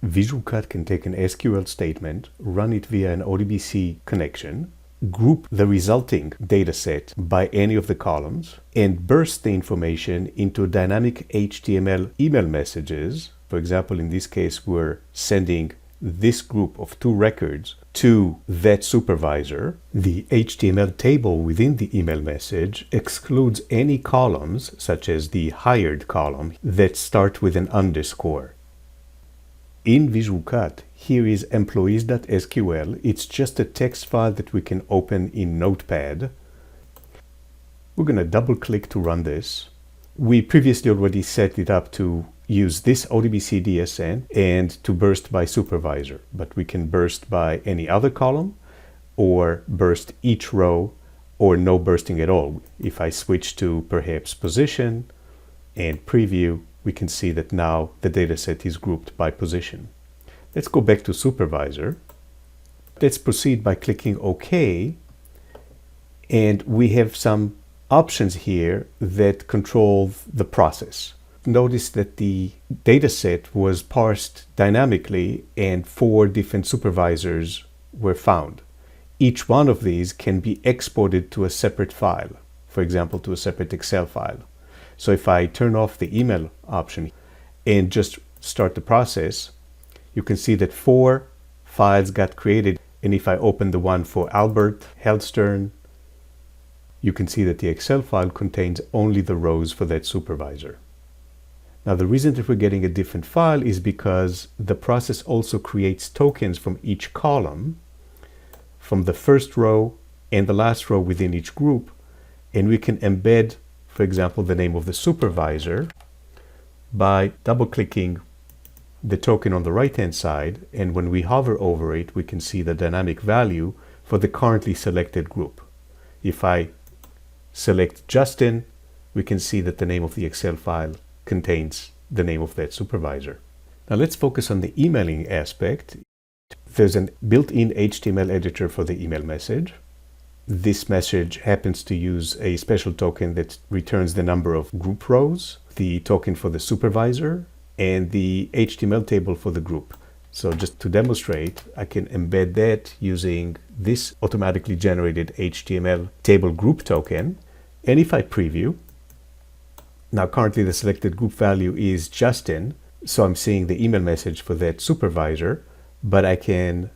VisualCut can take an SQL statement, run it via an ODBC connection, group the resulting dataset by any of the columns, and burst the information into dynamic HTML email messages. For example, in this case, we're sending this group of 2 records to that supervisor. The HTML table within the email message excludes any columns, such as the hired column, that start with an underscore. In VisualCut, here is employees.sql. It's just a text file that we can open in Notepad. We're going to double click to run this. We previously already set it up to use this ODBC DSN and to burst by supervisor, but we can burst by any other column or burst each row or no bursting at all. If I switch to perhaps position and preview, we can see that now the dataset is grouped by position. Let's go back to supervisor. Let's proceed by clicking OK. And we have some options here that control the process. Notice that the dataset was parsed dynamically and 4 different supervisors were found. Each one of these can be exported to a separate file, for example, to a separate Excel file. So if I turn off the email option and just start the process, you can see that 4 files got created. And if I open the one for Albert Heldstern, you can see that the Excel file contains only the rows for that supervisor. Now, the reason that we're getting a different file is because the process also creates tokens from each column, from the first row and the last row within each group, and we can embed, for example, the name of the supervisor by double-clicking the token on the right-hand side, and when we hover over it, we can see the dynamic value for the currently selected group. If I select Justin, we can see that the name of the Excel file contains the name of that supervisor. Now let's focus on the emailing aspect. There's a built-in HTML editor for the email message. This message happens to use a special token that returns the number of group rows, the token for the supervisor, and the HTML table for the group. So just to demonstrate, I can embed that using this automatically generated HTML table group token. And if I preview, now currently the selected group value is Justin, so I'm seeing the email message for that supervisor, but I can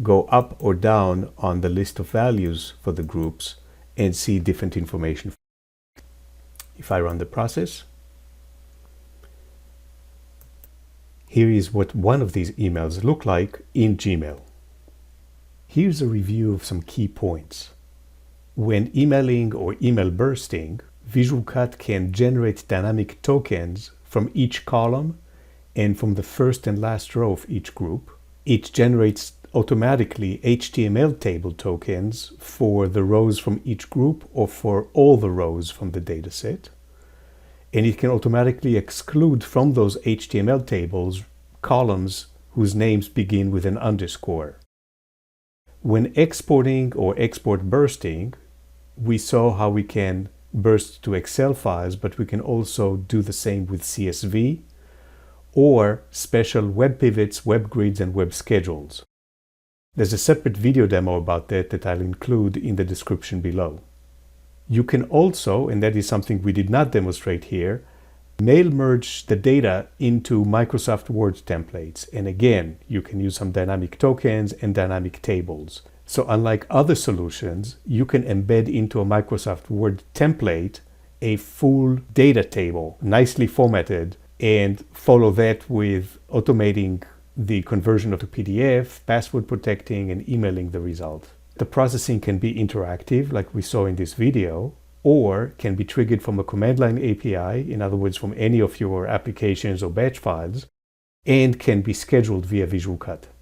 go up or down on the list of values for the groups and see different information. If I run the process, here is what one of these emails look like in Gmail. Here's a review of some key points. When emailing or email bursting, VisualCut can generate dynamic tokens from each column and from the first and last row of each group. It generates automatically HTML table tokens for the rows from each group or for all the rows from the dataset. And it can automatically exclude from those HTML tables columns whose names begin with an underscore. When exporting or export bursting, we saw how we can burst to Excel files, but we can also do the same with CSV or special web pivots, web grids, and web schedules. There's a separate video demo about that I'll include in the description below. You can also, and that is something we did not demonstrate here, mail merge the data into Microsoft Word templates. And again, you can use some dynamic tokens and dynamic tables. So unlike other solutions, you can embed into a Microsoft Word template a full data table, nicely formatted, and follow that with automating the conversion of the PDF, password protecting, and emailing the result. The processing can be interactive, like we saw in this video, or can be triggered from a command line API, in other words, from any of your applications or batch files, and can be scheduled via VisualCut.